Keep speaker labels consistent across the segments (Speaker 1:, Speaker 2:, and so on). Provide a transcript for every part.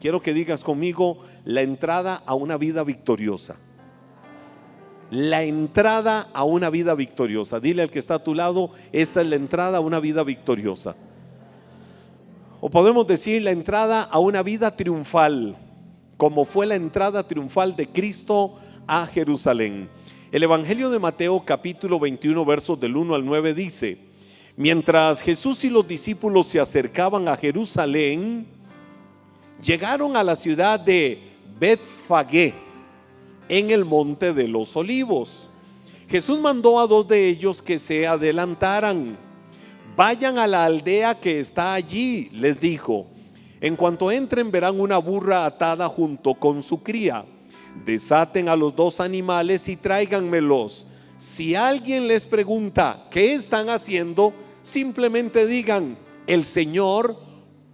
Speaker 1: Quiero que digas conmigo: la entrada a una vida victoriosa. La entrada a una vida victoriosa. Dile al que está a tu lado: esta es la entrada a una vida victoriosa. O podemos decir la entrada a una vida triunfal, como fue la entrada triunfal de Cristo a Jerusalén. El Evangelio de Mateo capítulo 21 versos del 1 al 9 dice: mientras Jesús y los discípulos se acercaban a Jerusalén, llegaron a la ciudad de Betfagé, en el monte de los Olivos. Jesús mandó a dos de ellos que se adelantaran. Vayan a la aldea que está allí, les dijo. En cuanto entren, verán una burra atada junto con su cría. Desaten a los dos animales y tráiganmelos. Si alguien les pregunta qué están haciendo, simplemente digan: el Señor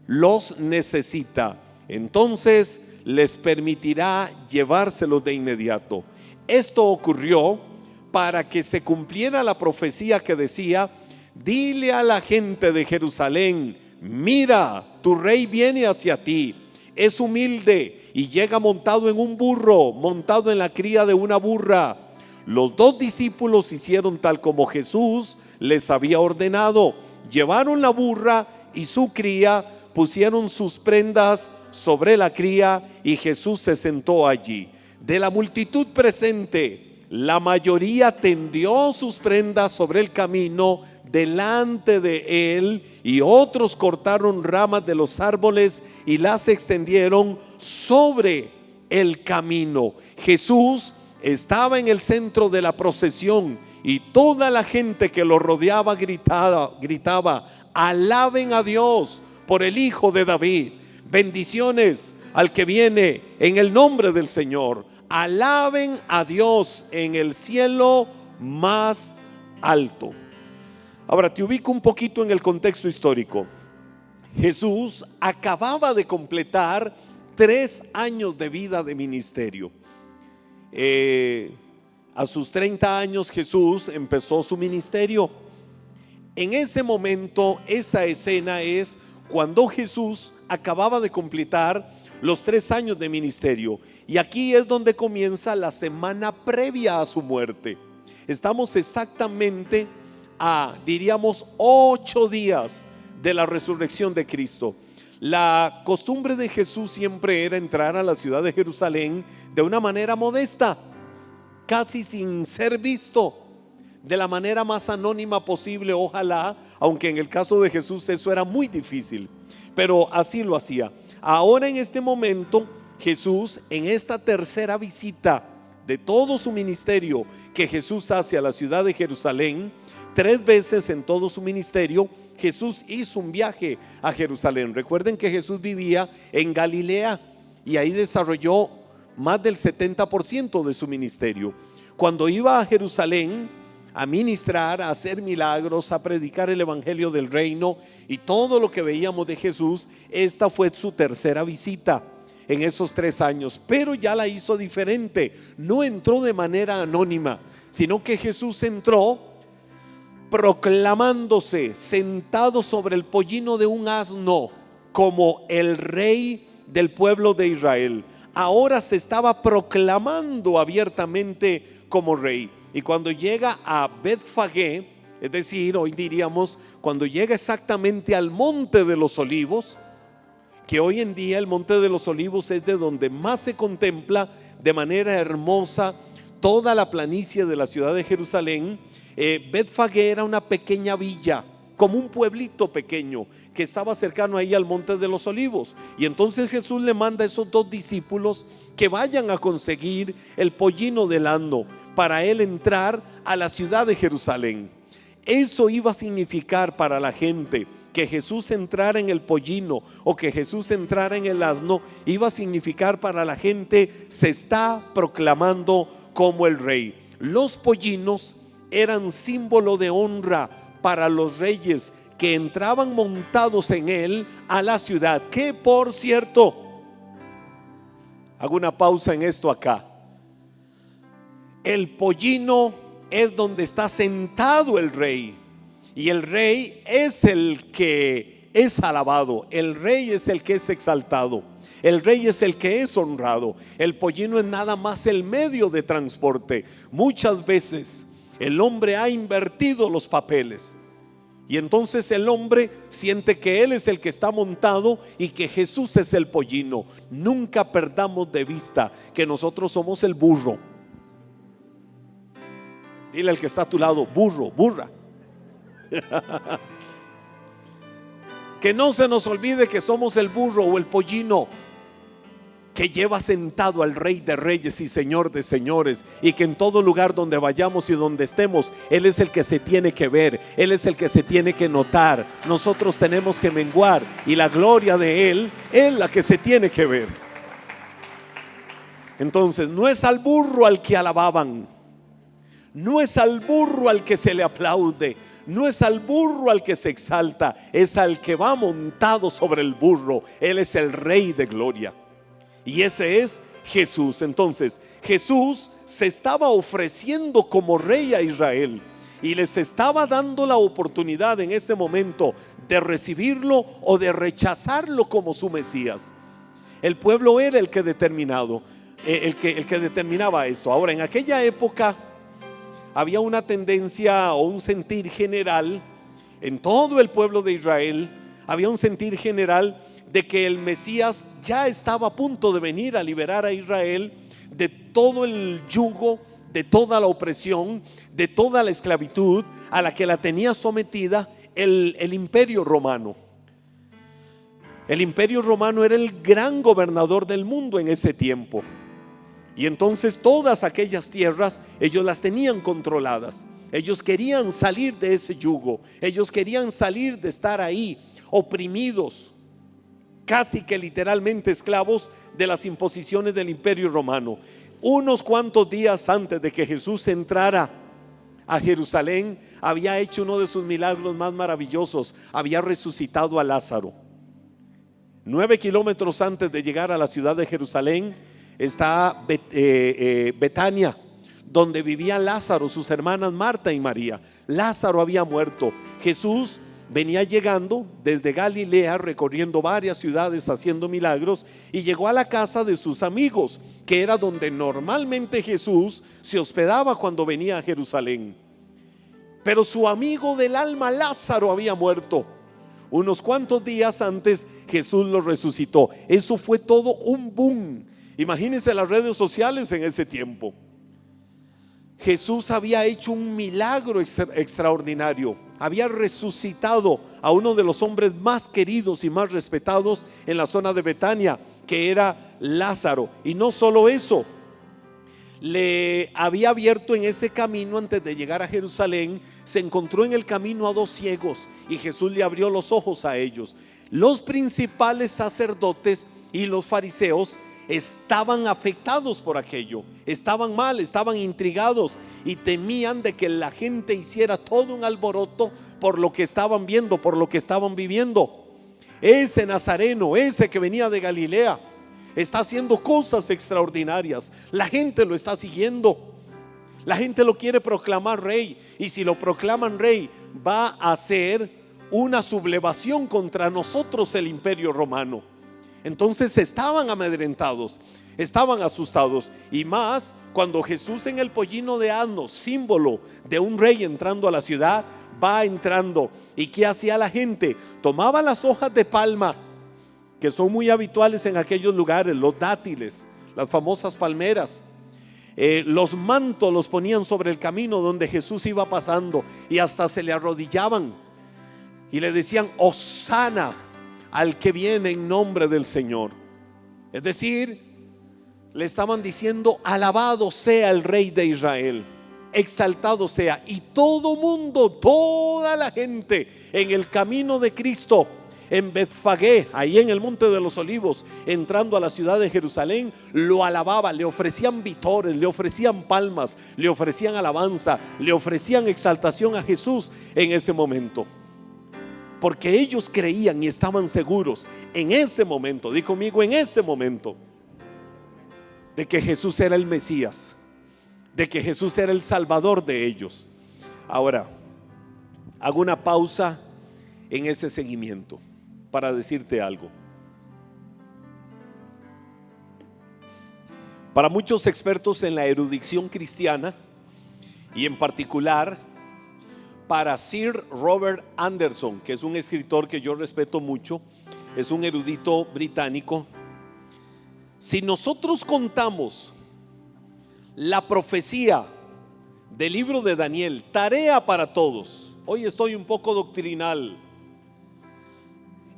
Speaker 1: los necesita. Entonces les permitirá llevárselos de inmediato. Esto ocurrió para que se cumpliera la profecía que decía: dile a la gente de Jerusalén, mira, tu rey viene hacia ti. Es humilde y llega montado en un burro, montado en la cría de una burra. Los dos discípulos hicieron tal como Jesús les había ordenado. Llevaron la burra y su cría, pusieron sus prendas sobre la cría y Jesús se sentó allí. De la multitud presente, la mayoría tendió sus prendas sobre el camino delante de él, y otros cortaron ramas de los árboles y las extendieron sobre el camino. Jesús estaba en el centro de la procesión y toda la gente que lo rodeaba gritaba: alaben a Dios por el Hijo de David. Bendiciones al que viene en el nombre del Señor. Alaben a Dios en el cielo más alto. Ahora te ubico un poquito en el contexto histórico. Jesús acababa de completar 3 años de vida de ministerio. A sus 30 años Jesús empezó su ministerio. En ese momento, esa escena es cuando Jesús acababa de completar los 3 años de ministerio, y aquí es donde comienza la semana previa a su muerte. Estamos exactamente a, diríamos, 8 días de la resurrección de Cristo. La costumbre de Jesús siempre era entrar a la ciudad de Jerusalén de una manera modesta, casi sin ser visto, de la manera más anónima posible, ojalá, aunque en el caso de Jesús eso era muy difícil, pero así lo hacía. Ahora, en este momento, Jesús, en esta tercera visita de todo su ministerio que Jesús hace a la ciudad de Jerusalén, 3 veces en todo su ministerio Jesús hizo un viaje a Jerusalén. Recuerden que Jesús vivía en Galilea y ahí desarrolló más del 70% de su ministerio. Cuando iba a Jerusalén a ministrar, a hacer milagros, a predicar el evangelio del reino y todo lo que veíamos de Jesús, esta fue su tercera visita en esos 3 años, pero ya la hizo diferente. No entró de manera anónima, sino que Jesús entró proclamándose sentado sobre el pollino de un asno como el rey del pueblo de Israel. Ahora se estaba proclamando abiertamente como rey. Y cuando llega a Betfagé, es decir, hoy diríamos cuando llega exactamente al monte de los Olivos, que hoy en día el monte de los Olivos es de donde más se contempla de manera hermosa toda la planicie de la ciudad de Jerusalén. Betfagé era una pequeña villa, como un pueblito pequeño que estaba cercano ahí al monte de los Olivos. Y entonces Jesús le manda a esos 2 discípulos que vayan a conseguir el pollino del asno para él entrar a la ciudad de Jerusalén. Eso iba a significar para la gente que Jesús entrara en el pollino o que Jesús entrara en el asno, iba a significar para la gente: se está proclamando como el rey. Los pollinos eran símbolo de honra para los reyes que entraban montados en él a la ciudad, que por cierto, hago una pausa en esto acá, el pollino es donde está sentado el rey, y el rey es el que es alabado, el rey es el que es exaltado. El rey es el que es honrado. El pollino es nada más el medio de transporte. Muchas veces el hombre ha invertido los papeles. Y entonces el hombre siente que él es el que está montado y que Jesús es el pollino. Nunca perdamos de vista que nosotros somos el burro. Dile al que está a tu lado: burro, burra. Que no se nos olvide que somos el burro o el pollino que lleva sentado al Rey de Reyes y Señor de Señores, y que en todo lugar donde vayamos y donde estemos, Él es el que se tiene que ver, Él es el que se tiene que notar. Nosotros tenemos que menguar y la gloria de Él es la que se tiene que ver. Entonces, no es al burro al que alababan, no es al burro al que se le aplaude, no es al burro al que se exalta, es al que va montado sobre el burro. Él es el Rey de gloria. Y ese es Jesús. Entonces Jesús se estaba ofreciendo como rey a Israel y les estaba dando la oportunidad en ese momento de recibirlo o de rechazarlo como su Mesías. El pueblo era el que determinaba esto. Ahora, en aquella época había una tendencia o un sentir general en todo el pueblo de Israel. Había un sentir general de que el Mesías ya estaba a punto de venir a liberar a Israel de todo el yugo, de toda la opresión, de toda la esclavitud a la que la tenía sometida el imperio romano. El imperio romano era el gran gobernador del mundo en ese tiempo. Y entonces todas aquellas tierras ellos las tenían controladas. Ellos querían salir de ese yugo. Ellos querían salir de estar ahí oprimidos, casi que literalmente esclavos de las imposiciones del imperio romano. Unos cuantos días antes de que Jesús entrara a Jerusalén, había hecho uno de sus milagros más maravillosos. Había resucitado a Lázaro. 9 kilómetros antes de llegar a la ciudad de Jerusalén está Betania, donde vivía Lázaro, sus hermanas Marta y María. Lázaro había muerto. Jesús venía llegando desde Galilea, recorriendo varias ciudades, haciendo milagros, y llegó a la casa de sus amigos, que era donde normalmente Jesús se hospedaba cuando venía a Jerusalén. Pero su amigo del alma, Lázaro, había muerto. Unos cuantos días antes Jesús lo resucitó. Eso fue todo un boom. Imagínense las redes sociales en ese tiempo. Jesús había hecho un milagro extraordinario. Había resucitado a uno de los hombres más queridos y más respetados en la zona de Betania, que era Lázaro. Y no solo eso, le había abierto en ese camino antes de llegar a Jerusalén. Se encontró en el camino a 2 ciegos y Jesús le abrió los ojos a ellos. Los principales sacerdotes y los fariseos estaban afectados por aquello, estaban mal, estaban intrigados y temían de que la gente hiciera todo un alboroto por lo que estaban viendo, por lo que estaban viviendo. Ese nazareno, ese que venía de Galilea, está haciendo cosas extraordinarias. La gente lo está siguiendo, la gente lo quiere proclamar rey, y si lo proclaman rey va a ser una sublevación contra nosotros, el imperio romano. Entonces estaban amedrentados, estaban asustados, y más cuando Jesús en el pollino de asno, símbolo de un rey entrando a la ciudad, va entrando. ¿Y qué hacía la gente? Tomaba las hojas de palma, que son muy habituales en aquellos lugares, los dátiles, las famosas palmeras, los mantos los ponían sobre el camino donde Jesús iba pasando, y hasta se le arrodillaban y le decían: Hosana al que viene en nombre del Señor. Es decir, le estaban diciendo: alabado sea el Rey de Israel, exaltado sea. Y todo mundo, toda la gente en el camino de Cristo, en Betfagé, ahí en el Monte de los Olivos, entrando a la ciudad de Jerusalén, lo alababa, le ofrecían vitores, le ofrecían palmas, le ofrecían alabanza, le ofrecían exaltación a Jesús en ese momento. Porque ellos creían y estaban seguros en ese momento, di conmigo, en ese momento, de que Jesús era el Mesías, de que Jesús era el Salvador de ellos. Ahora, hago una pausa en ese seguimiento para decirte algo. Para muchos expertos en la erudición cristiana, y en particular para Sir Robert Anderson, que es un escritor que yo respeto mucho, es un erudito británico, si nosotros contamos la profecía del libro de Daniel, tarea para todos, hoy estoy un poco doctrinal,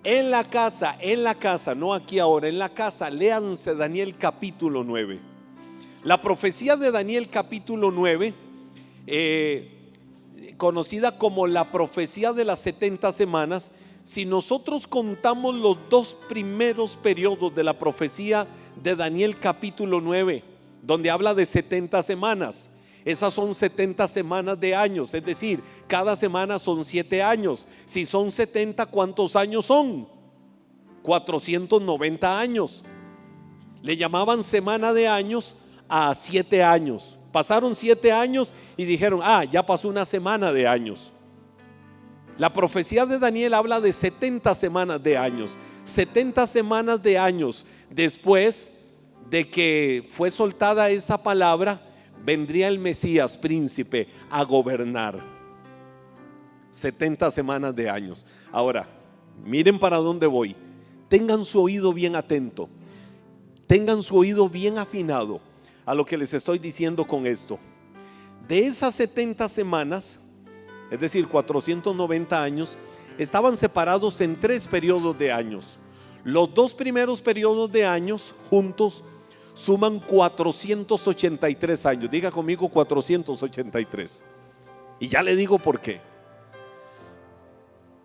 Speaker 1: en la casa, no aquí ahora, en la casa, léanse Daniel capítulo 9. La profecía de Daniel capítulo 9, conocida como la profecía de las 70 semanas, si nosotros contamos los dos primeros periodos de la profecía de Daniel capítulo 9, donde habla de 70 semanas, esas son 70 semanas de años, es decir, cada semana son 7 años. Si son 70, ¿cuántos años son? 490 años. Le llamaban semana de años a 7 años. Pasaron 7 años y dijeron, ya pasó una semana de años. La profecía de Daniel habla de 70 semanas de años. 70 semanas de años después de que fue soltada esa palabra, vendría el Mesías príncipe a gobernar. 70 semanas de años. Ahora, miren para dónde voy. Tengan su oído bien atento. Tengan su oído bien afinado a lo que les estoy diciendo con esto. De esas 70 semanas, es decir, 490 años, estaban separados en 3 periodos de años. Los 2 primeros periodos de años juntos suman 483 años. Diga conmigo 483. Y ya le digo por qué.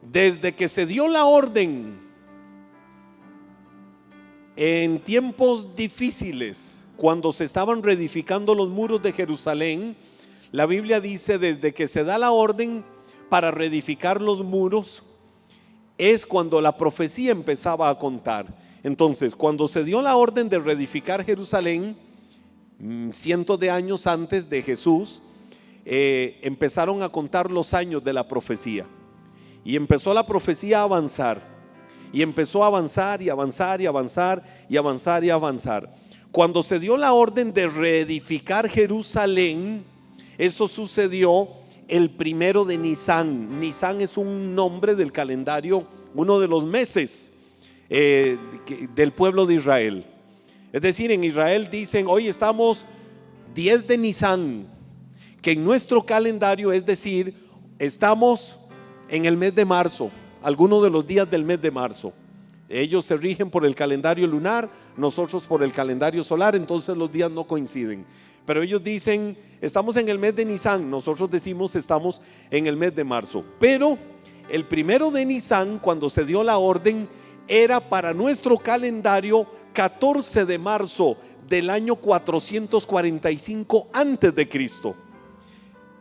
Speaker 1: Desde que se dio la orden en tiempos difíciles, cuando se estaban reedificando los muros de Jerusalén, la Biblia dice, desde que se da la orden para reedificar los muros, es cuando la profecía empezaba a contar. Entonces, cuando se dio la orden de reedificar Jerusalén, cientos de años antes de Jesús, empezaron a contar los años de la profecía. Y empezó la profecía a avanzar. Y empezó a avanzar y avanzar y avanzar y avanzar y avanzar. Cuando se dio la orden de reedificar Jerusalén, eso sucedió el 1 de Nisán. Nisán es un nombre del calendario, uno de los meses del pueblo de Israel. Es decir, en Israel dicen, hoy estamos 10 de Nisán, que en nuestro calendario, es decir, estamos en el mes de marzo, algunos de los días del mes de marzo. Ellos se rigen por el calendario lunar, nosotros por el calendario solar, entonces los días no coinciden. Pero ellos dicen, estamos en el mes de Nisán, nosotros decimos estamos en el mes de marzo. Pero el 1 de Nisán, cuando se dio la orden, era para nuestro calendario 14 de marzo del año 445 antes de Cristo.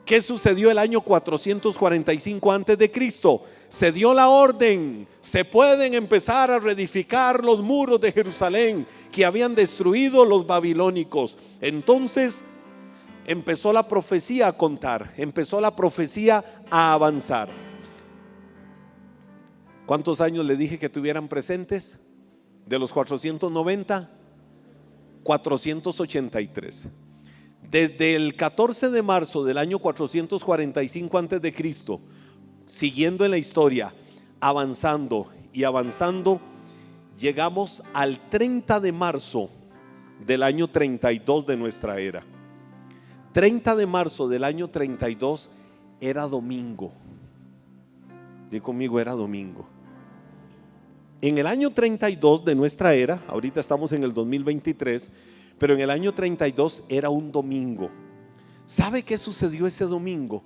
Speaker 1: ¿Qué sucedió el año 445 antes de Cristo? Se dio la orden, se pueden empezar a reedificar los muros de Jerusalén que habían destruido los babilónicos. Entonces empezó la profecía a contar, empezó la profecía a avanzar. ¿Cuántos años le dije que tuvieran presentes? De los 490, 483. Desde el 14 de marzo del año 445 antes de Cristo, siguiendo en la historia, avanzando y avanzando, llegamos al 30 de marzo del año 32 de nuestra era. 30 de marzo del año 32 era domingo. Dí conmigo, era domingo. En el año 32 de nuestra era, ahorita estamos en el 2023, pero en el año 32 era un domingo. ¿Sabe qué sucedió ese domingo?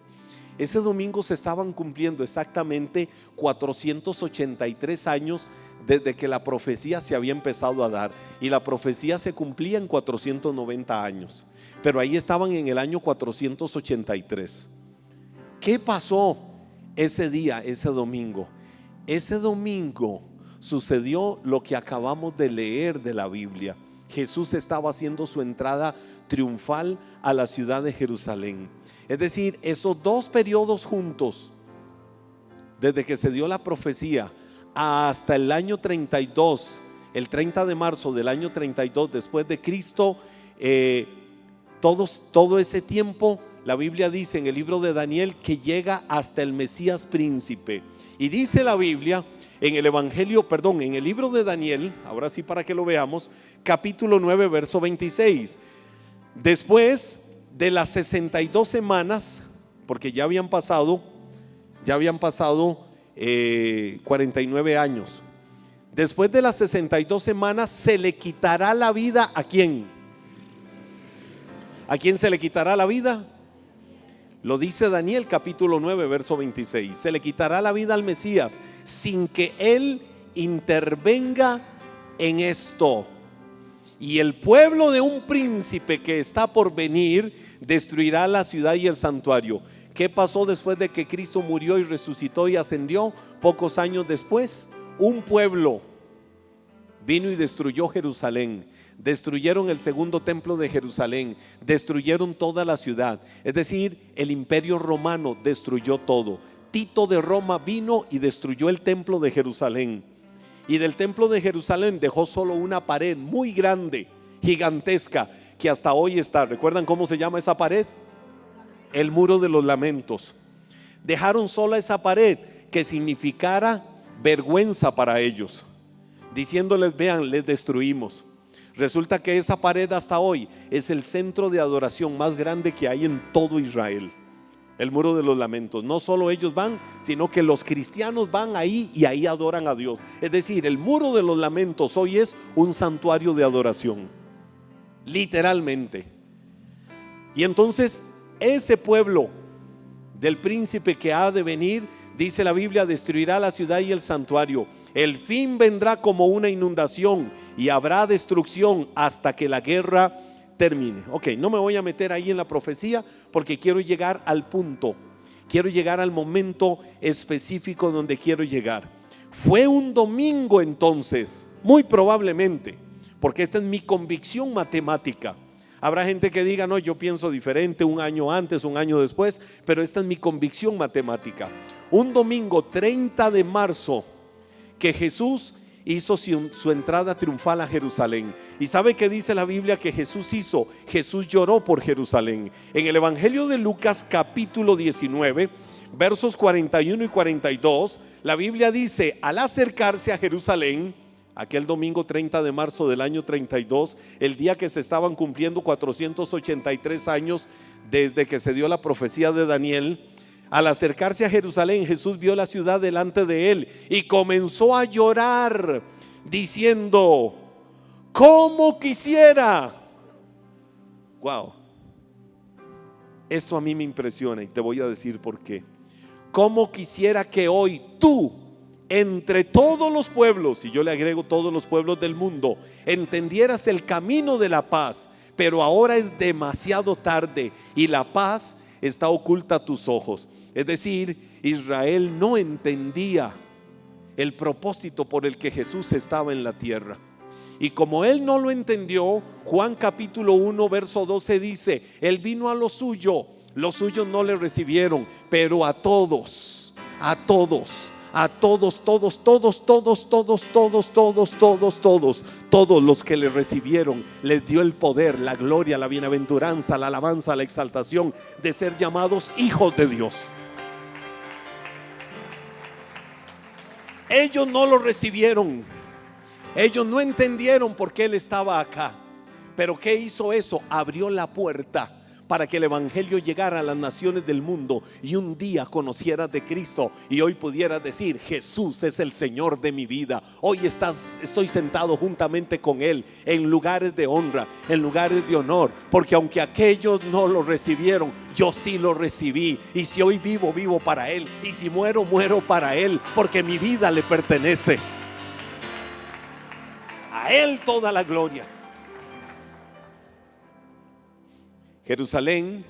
Speaker 1: Ese domingo se estaban cumpliendo exactamente 483 años desde que la profecía se había empezado a dar. Y la profecía se cumplía en 490 años. Pero ahí estaban en el año 483. ¿Qué pasó ese día, ese domingo? Ese domingo sucedió lo que acabamos de leer de la Biblia. Jesús estaba haciendo su entrada triunfal a la ciudad de Jerusalén. Es decir, esos 2 periodos juntos, desde que se dio la profecía hasta el año 32, el 30 de marzo del año 32 después de Cristo, todo ese tiempo, la Biblia dice en el libro de Daniel que llega hasta el Mesías príncipe. Y dice la Biblia en el en el libro de Daniel, ahora sí para que lo veamos, capítulo 9, verso 26. Después de las 62 semanas, porque ya habían pasado 49 años. Después de las 62 semanas se le quitará la vida ¿a quién? ¿A quién se le quitará la vida? Lo dice Daniel capítulo 9 verso 26. Se le quitará la vida al Mesías sin que él intervenga en esto. Y el pueblo de un príncipe que está por venir destruirá la ciudad y el santuario. ¿Qué pasó después de que Cristo murió y resucitó y ascendió? Pocos años después, un pueblo vino y destruyó Jerusalén. Destruyeron el segundo templo de Jerusalén, destruyeron toda la ciudad. Es decir, el imperio romano destruyó todo. Tito de Roma vino y destruyó el templo de Jerusalén. Y del templo de Jerusalén dejó solo una pared muy grande, gigantesca, que hasta hoy está. ¿Recuerdan cómo se llama esa pared? El muro de los lamentos. Dejaron sola esa pared que significara vergüenza para ellos, diciéndoles: vean, les destruimos. Resulta que esa pared hasta hoy es el centro de adoración más grande que hay en todo Israel. El muro de los lamentos. No solo ellos van, sino que los cristianos van ahí y ahí adoran a Dios. Es decir, el muro de los lamentos hoy es un santuario de adoración, literalmente. Y entonces ese pueblo del príncipe que ha de venir, dice la Biblia, destruirá la ciudad y el santuario. El fin vendrá como una inundación y habrá destrucción hasta que la guerra termine. Ok, no me voy a meter ahí en la profecía porque quiero llegar al punto, quiero llegar al momento específico donde quiero llegar. Fue un domingo entonces, muy probablemente, porque esta es mi convicción matemática. Habrá gente que diga: no, yo pienso diferente, un año antes, un año después, pero esta es mi convicción matemática. Un domingo 30 de marzo que Jesús hizo su entrada triunfal a Jerusalén. ¿Y sabe qué dice la Biblia que Jesús hizo? Jesús lloró por Jerusalén. En el Evangelio de Lucas capítulo 19 versos 41 y 42, la Biblia dice: al acercarse a Jerusalén, aquel domingo 30 de marzo del año 32, el día que se estaban cumpliendo 483 años desde que se dio la profecía de Daniel, al acercarse a Jerusalén, Jesús vio la ciudad delante de él y comenzó a llorar, diciendo: ¿cómo quisiera? Wow, esto a mí me impresiona y te voy a decir por qué. ¿Cómo quisiera que hoy tú, entre todos los pueblos, y yo le agrego todos los pueblos del mundo, entendieras el camino de la paz? Pero ahora es demasiado tarde y la paz está oculta a tus ojos. Es decir, Israel no entendía el propósito por el que Jesús estaba en la tierra. Y como él no lo entendió, Juan capítulo 1 verso 12 dice: él vino a lo suyo, los suyos no le recibieron, pero a todos, todos los que le recibieron, les dio el poder, la gloria, la bienaventuranza, la alabanza, la exaltación de ser llamados hijos de Dios. Ellos no lo recibieron, ellos no entendieron por qué él estaba acá. Pero ¿qué hizo eso? Abrió la puerta para que el evangelio llegara a las naciones del mundo y un día conocieras de Cristo y hoy pudieras decir: Jesús es el Señor de mi vida. Hoy estoy sentado juntamente con Él en lugares de honra, en lugares de honor, porque aunque aquellos no lo recibieron, yo sí lo recibí. Y si hoy vivo, vivo para Él, y si muero, muero para Él, porque mi vida le pertenece. A Él toda la gloria. Jerusalén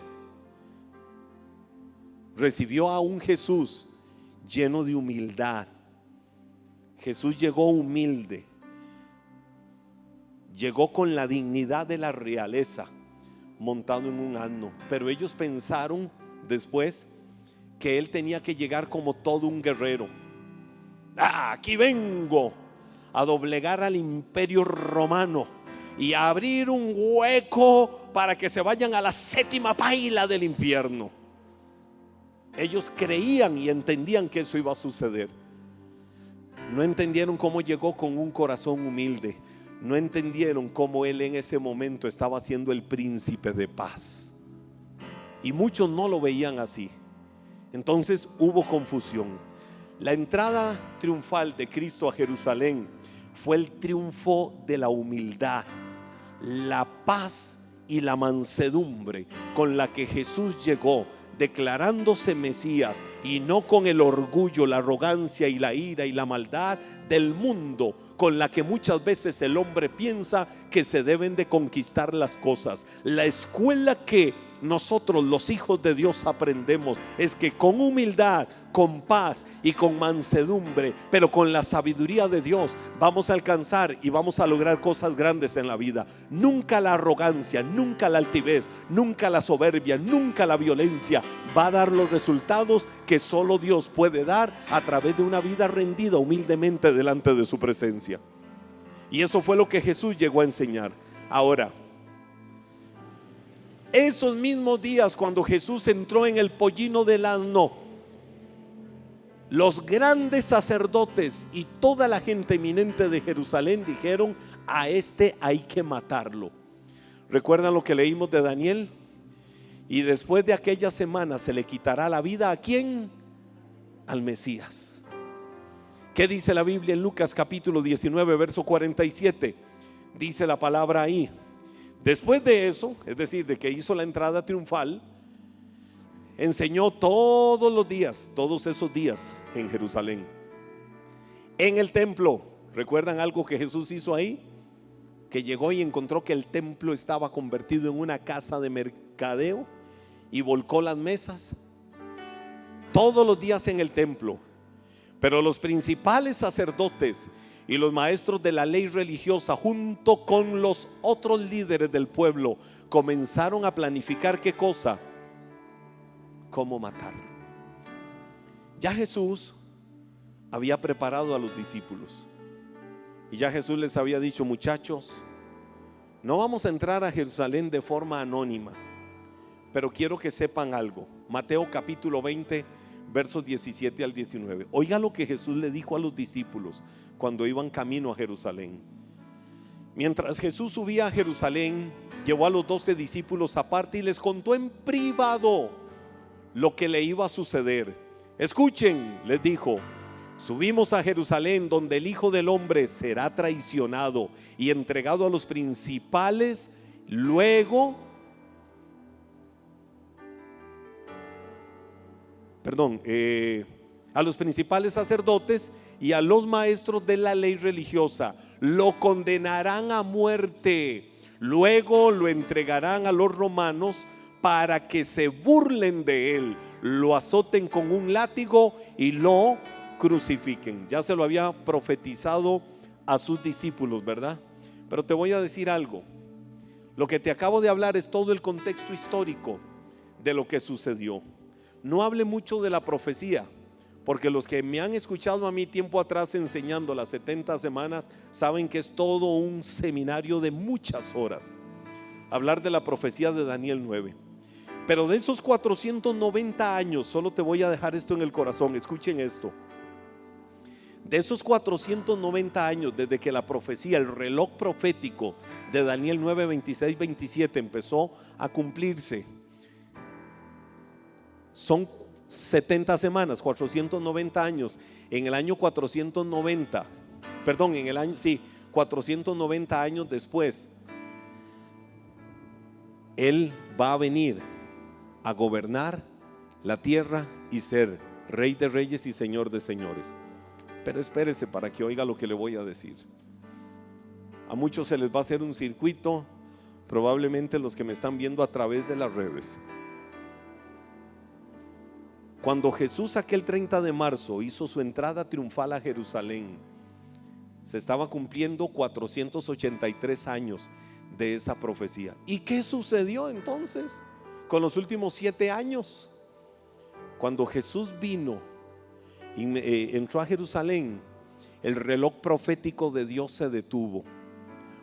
Speaker 1: recibió a un Jesús lleno de humildad. Jesús llegó humilde, llegó con la dignidad de la realeza, montado en un asno. Pero ellos pensaron después que él tenía que llegar como todo un guerrero. Aquí vengo a doblegar al imperio romano, y abrir un hueco para que se vayan a la séptima paila del infierno. Ellos creían y entendían que eso iba a suceder. No entendieron cómo llegó con un corazón humilde. No entendieron cómo él en ese momento estaba siendo el príncipe de paz. Y muchos no lo veían así. Entonces hubo confusión. La entrada triunfal de Cristo a Jerusalén fue el triunfo de la humildad, la paz y la mansedumbre con la que Jesús llegó, declarándose Mesías, y no con el orgullo, la arrogancia y la ira y la maldad del mundo, con la que muchas veces el hombre piensa que se deben de conquistar las cosas. La escuela que nosotros los hijos de Dios aprendemos es que con humildad, con paz y con mansedumbre, pero con la sabiduría de Dios, vamos a alcanzar y vamos a lograr cosas grandes en la vida. Nunca la arrogancia, nunca la altivez, nunca la soberbia, nunca la violencia va a dar los resultados que solo Dios puede dar a través de una vida rendida humildemente delante de su presencia. Y eso fue lo que Jesús llegó a enseñar. Ahora, esos mismos días cuando Jesús entró en el pollino del asno, los grandes sacerdotes y toda la gente eminente de Jerusalén dijeron: a este hay que matarlo. ¿Recuerdan lo que leímos de Daniel? Y después de aquella semana se le quitará la vida ¿a quién? Al Mesías. ¿Qué dice la Biblia en Lucas capítulo 19 verso 47? Dice la palabra ahí: después de eso, es decir, de que hizo la entrada triunfal, enseñó todos los días, todos esos días en Jerusalén, en el templo. ¿Recuerdan algo que Jesús hizo ahí? Que llegó y encontró que el templo estaba convertido en una casa de mercadeo y volcó las mesas. Todos los días en el templo. Pero los principales sacerdotes y los maestros de la ley religiosa, junto con los otros líderes del pueblo, comenzaron a planificar ¿qué cosa? Cómo matarlo. Ya Jesús había preparado a los discípulos y ya Jesús les había dicho: muchachos, no vamos a entrar a Jerusalén de forma anónima, pero quiero que sepan algo. Mateo capítulo 20 versos 17 al 19. Oiga lo que Jesús le dijo a los discípulos cuando iban camino a Jerusalén. Mientras Jesús subía a Jerusalén, llevó a los 12 discípulos aparte y les contó en privado lo que le iba a suceder. Escuchen, les dijo: subimos a Jerusalén, donde el Hijo del Hombre será traicionado y entregado a los principales, luego a los principales sacerdotes y a los maestros de la ley religiosa. Lo condenarán a muerte, luego lo entregarán a los romanos para que se burlen de él, lo azoten con un látigo y lo crucifiquen. Ya se lo había profetizado a sus discípulos, ¿verdad? Pero te voy a decir algo. Lo que te acabo de hablar es todo el contexto histórico de lo que sucedió. No hable mucho de la profecía, porque los que me han escuchado a mí tiempo atrás enseñando las 70 semanas saben que es todo un seminario de muchas horas hablar de la profecía de Daniel 9. Pero de esos 490 años, solo te voy a dejar esto en el corazón, escuchen esto. De esos 490 años, desde que la profecía, el reloj profético de Daniel 9, 26, 27 empezó a cumplirse, son 70 semanas, 490 años. En el año 490, en el año, 490 años después, Él va a venir a gobernar la tierra y ser Rey de reyes y Señor de señores. Pero espérese para que oiga lo que le voy a decir. A muchos se les va a hacer un circuito, probablemente los que me están viendo a través de las redes. Cuando Jesús aquel 30 de marzo hizo su entrada triunfal a Jerusalén, se estaba cumpliendo 483 años de esa profecía. ¿Y qué sucedió entonces con los últimos 7 años? Cuando Jesús vino y entró a Jerusalén, el reloj profético de Dios se detuvo.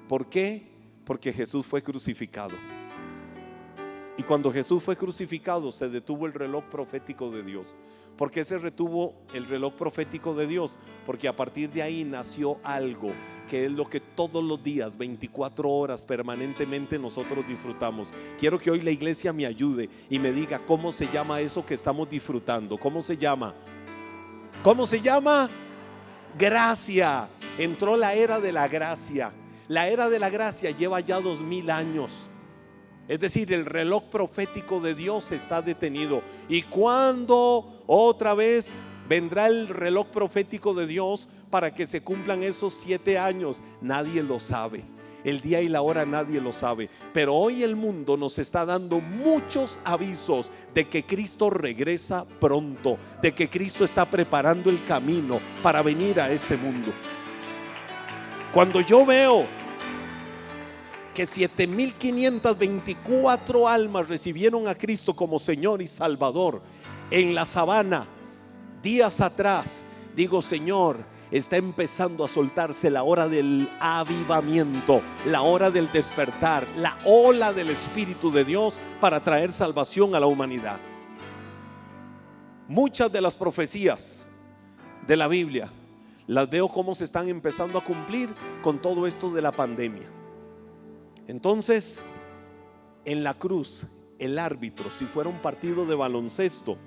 Speaker 1: ¿Por qué? Porque Jesús fue crucificado. Y cuando Jesús fue crucificado, se detuvo el reloj profético de Dios. ¿Por qué se retuvo el reloj profético de Dios? Porque a partir de ahí nació algo que es lo que todos los días, 24 horas permanentemente nosotros disfrutamos. Quiero que hoy la iglesia me ayude y me diga cómo se llama eso que estamos disfrutando. ¿Cómo se llama? ¿Cómo se llama? Gracia. Entró la era de la gracia. La era de la gracia lleva ya 2000 años. Es decir, el reloj profético de Dios está detenido. ¿Y cuándo otra vez vendrá el reloj profético de Dios para que se cumplan esos 7 años? Nadie lo sabe. El día y la hora nadie lo sabe. Pero hoy el mundo nos está dando muchos avisos de que Cristo regresa pronto, de que Cristo está preparando el camino para venir a este mundo. Cuando yo veo que 7,524 almas recibieron a Cristo como Señor y Salvador en la sabana días atrás, digo, Señor, está empezando a soltarse la hora del avivamiento, la hora del despertar, la ola del Espíritu de Dios para traer salvación a la humanidad. Muchas de las profecías de la Biblia las veo como se están empezando a cumplir con todo esto de la pandemia. Entonces, en la cruz, el árbitro, si fuera un partido de baloncesto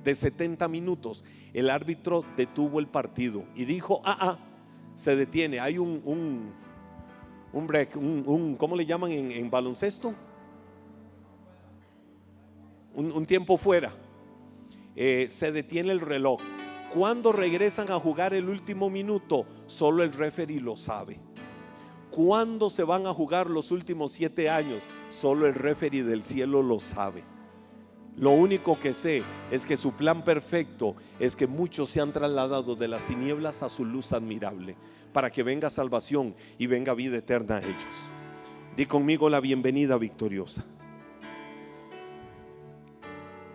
Speaker 1: de 70 minutos, el árbitro detuvo el partido y dijo, se detiene, hay un break, ¿cómo le llaman en baloncesto? Un tiempo fuera. Se detiene el reloj. Cuando regresan a jugar el último minuto, solo el referee lo sabe. ¿Cuándo se van a jugar los últimos 7 años? Solo el referee del cielo lo sabe. Lo único que sé es que su plan perfecto es que muchos se han trasladado de las tinieblas a su luz admirable, para que venga salvación y venga vida eterna a ellos. Di conmigo la bienvenida victoriosa.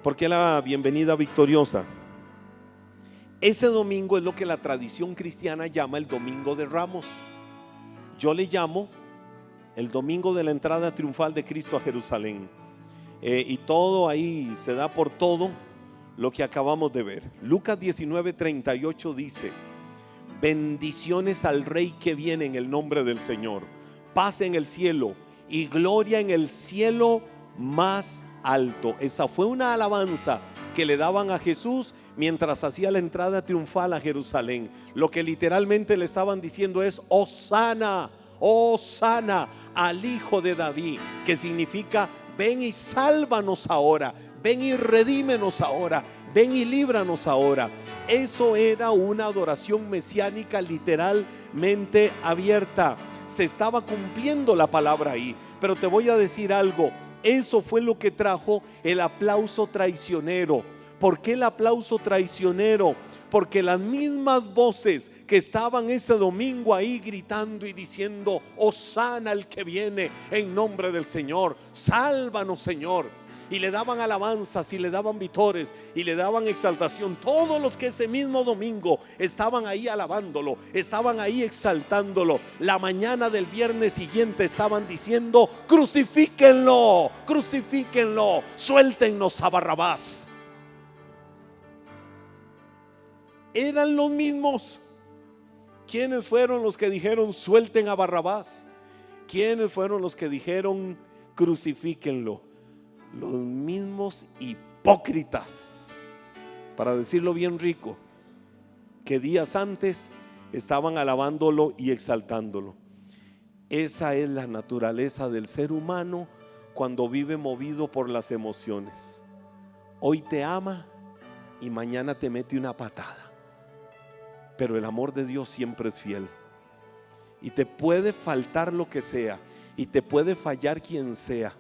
Speaker 1: ¿Por qué la bienvenida victoriosa? Ese domingo es lo que la tradición cristiana llama el Domingo de Ramos. Yo le llamo el domingo de la entrada triunfal de Cristo a Jerusalén. Y todo ahí se da por todo lo que acabamos de ver. Lucas 19:38 dice: bendiciones al Rey que viene en el nombre del Señor, paz en el cielo y gloria en el cielo más alto. Esa fue una alabanza que le daban a Jesús mientras hacía la entrada triunfal a Jerusalén. Lo que literalmente le estaban diciendo es: Hosana, Hosana al Hijo de David, que significa ven y sálvanos ahora, ven y redímenos ahora, ven y líbranos ahora. Eso era una adoración mesiánica literalmente abierta. Se estaba cumpliendo la palabra ahí. Pero te voy a decir algo, eso fue lo que trajo el aplauso traicionero. ¿Por qué el aplauso traicionero? Porque las mismas voces que estaban ese domingo ahí gritando y diciendo: Hosana el que viene en nombre del Señor, sálvanos Señor, y le daban alabanzas y le daban vítores y le daban exaltación. Todos los que ese mismo domingo estaban ahí alabándolo, estaban ahí exaltándolo, la mañana del viernes siguiente estaban diciendo: crucifíquenlo, crucifíquenlo, suéltennos a Barrabás. Eran los mismos. ¿Quiénes fueron los que dijeron suelten a Barrabás? ¿Quiénes fueron los que dijeron crucifíquenlo? Los mismos hipócritas, para decirlo bien rico, que días antes estaban alabándolo y exaltándolo. Esa es la naturaleza del ser humano cuando vive movido por las emociones. Hoy te ama y mañana te mete una patada. Pero el amor de Dios siempre es fiel. Y te puede faltar lo que sea, y te puede fallar quien sea,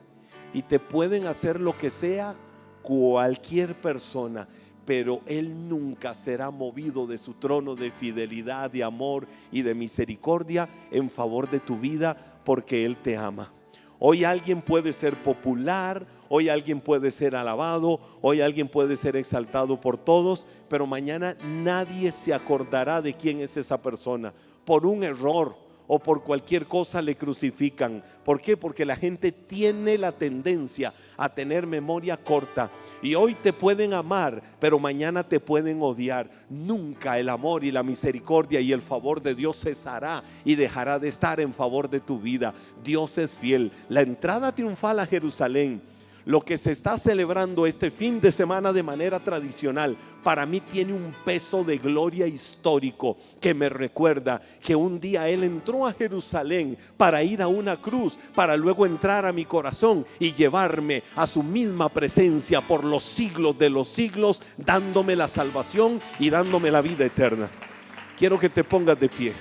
Speaker 1: y te pueden hacer lo que sea cualquier persona, pero Él nunca será movido de su trono de fidelidad, de amor y de misericordia en favor de tu vida, porque Él te ama. Hoy alguien puede ser popular, hoy alguien puede ser alabado, hoy alguien puede ser exaltado por todos, pero mañana nadie se acordará de quién es esa persona, por un error o por cualquier cosa le crucifican. ¿Por qué? Porque la gente tiene la tendencia a tener memoria corta, y hoy te pueden amar, pero mañana te pueden odiar. Nunca el amor y la misericordia y el favor de Dios cesará y dejará de estar en favor de tu vida. Dios es fiel. La entrada triunfal a Jerusalén, lo que se está celebrando este fin de semana de manera tradicional, para mí tiene un peso de gloria histórico que me recuerda que un día Él entró a Jerusalén para ir a una cruz, para luego entrar a mi corazón y llevarme a su misma presencia por los siglos de los siglos, dándome la salvación y dándome la vida eterna. Quiero que te pongas de pie.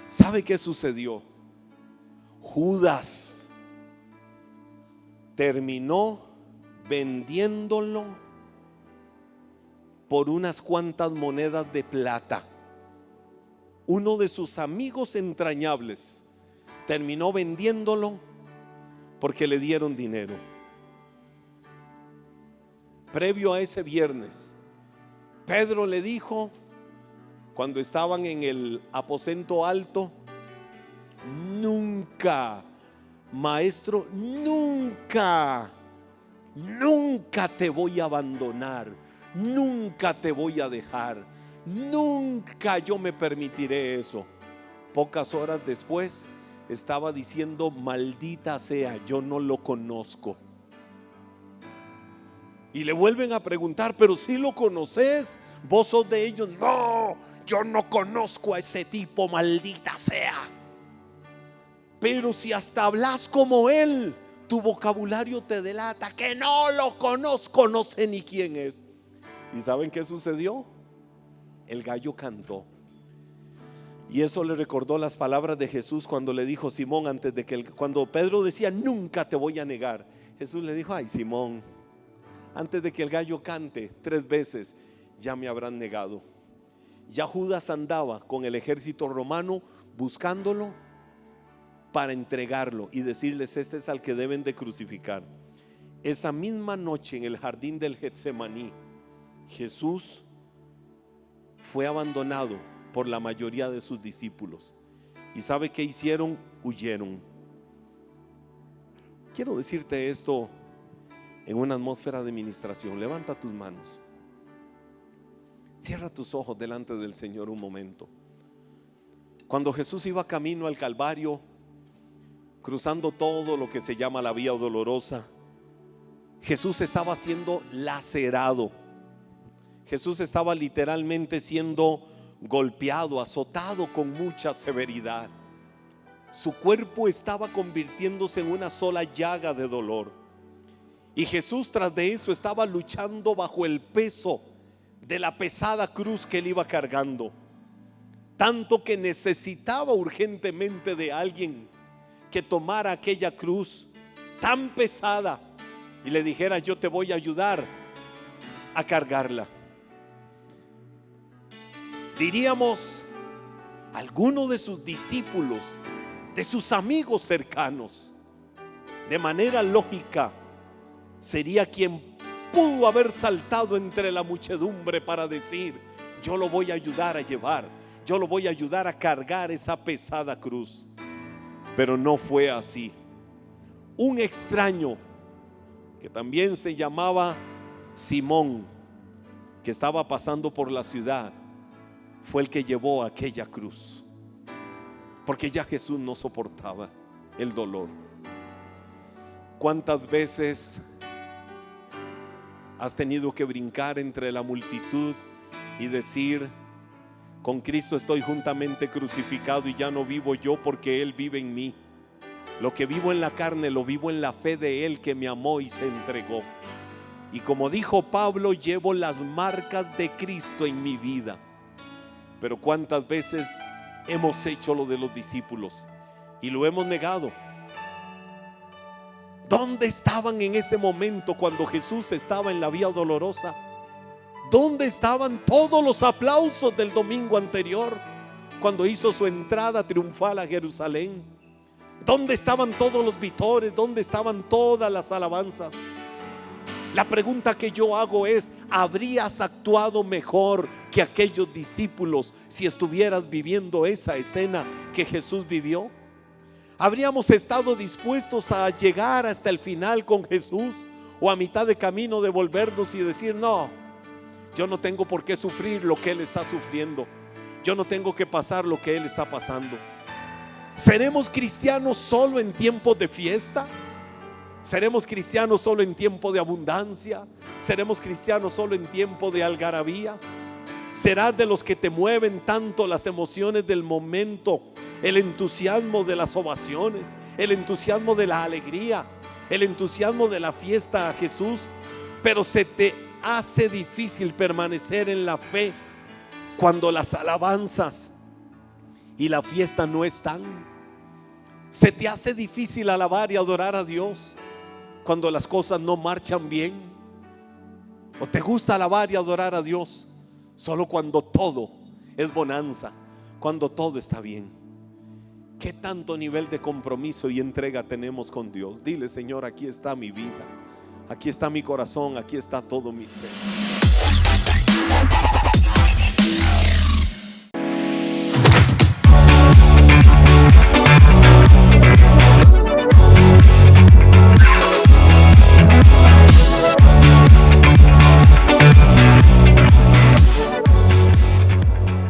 Speaker 1: ¿Sabe qué sucedió? Judas terminó vendiéndolo por unas cuantas monedas de plata. Uno de sus amigos entrañables terminó vendiéndolo porque le dieron dinero. Previo a ese viernes, Pedro le dijo, cuando estaban en el aposento alto: nunca, maestro, nunca te voy a abandonar, nunca te voy a dejar, nunca yo me permitiré eso. Pocas horas después estaba diciendo: maldita sea, yo no lo conozco. Y le vuelven a preguntar: pero si lo conoces, vos sos de ellos. No, yo no conozco a ese tipo, maldita sea. Pero si hasta hablas como él, tu vocabulario te delata que no lo conozco, no sé ni quién es. ¿Y saben qué sucedió? El gallo cantó. Y eso le recordó las palabras de Jesús cuando le dijo: Simón, antes de que cuando Pedro decía: nunca te voy a negar, Jesús le dijo: ay, Simón, antes de que el gallo cante 3 veces, ya me habrán negado. Ya Judas andaba con el ejército romano buscándolo para entregarlo y decirles: este es al que deben de crucificar. Esa misma noche, en el jardín del Getsemaní, Jesús fue abandonado por la mayoría de sus discípulos. ¿Y sabe qué hicieron? Huyeron. Quiero decirte esto en una atmósfera de ministración. Levanta tus manos, cierra tus ojos delante del Señor un momento. Cuando Jesús iba camino al Calvario, cruzando todo lo que se llama la Vía Dolorosa, Jesús estaba siendo lacerado. Jesús estaba literalmente siendo golpeado, azotado con mucha severidad. Su cuerpo estaba convirtiéndose en una sola llaga de dolor. Y Jesús, tras de eso, estaba luchando bajo el peso de la pesada cruz que él iba cargando, tanto que necesitaba urgentemente de alguien que tomara aquella cruz tan pesada y le dijera: yo te voy a ayudar a cargarla. Diríamos, alguno de sus discípulos, de sus amigos cercanos, de manera lógica, sería quien pudo haber saltado entre la muchedumbre para decir: yo lo voy a ayudar a llevar, yo lo voy a ayudar a cargar esa pesada cruz. Pero no fue así. Un extraño que también se llamaba Simón, que estaba pasando por la ciudad, fue el que llevó aquella cruz, porque ya Jesús no soportaba el dolor. ¿Cuántas veces has tenido que brincar entre la multitud y decir: con Cristo estoy juntamente crucificado, y ya no vivo yo, porque Él vive en mí? Lo que vivo en la carne lo vivo en la fe de Él que me amó y se entregó. Y como dijo Pablo, llevo las marcas de Cristo en mi vida. Pero cuántas veces hemos hecho lo de los discípulos y lo hemos negado. ¿Dónde estaban en ese momento cuando Jesús estaba en la Vía Dolorosa? ¿Dónde estaban todos los aplausos del domingo anterior, cuando hizo su entrada triunfal a Jerusalén? ¿Dónde estaban todos los vítores? ¿Dónde estaban todas las alabanzas? La pregunta que yo hago es: ¿habrías actuado mejor que aquellos discípulos si estuvieras viviendo esa escena que Jesús vivió? ¿Habríamos estado dispuestos a llegar hasta el final con Jesús, o a mitad de camino devolvernos y decir: no, yo no tengo por qué sufrir lo que Él está sufriendo, yo no tengo que pasar lo que Él está pasando? ¿Seremos cristianos solo en tiempos de fiesta? ¿Seremos cristianos solo en tiempo de abundancia? ¿Seremos cristianos solo en tiempo de algarabía? ¿Serás de los que te mueven tanto las emociones del momento, el entusiasmo de las ovaciones, el entusiasmo de la alegría, el entusiasmo de la fiesta a Jesús, pero se te hace difícil permanecer en la fe cuando las alabanzas y la fiesta no están? ¿Se te hace difícil alabar y adorar a Dios cuando las cosas no marchan bien? ¿O te gusta alabar y adorar a Dios solo cuando todo es bonanza, cuando todo está bien? ¿Qué tanto nivel de compromiso y entrega tenemos con Dios? Dile: Señor, aquí está mi vida, aquí está mi corazón, aquí está todo mi ser.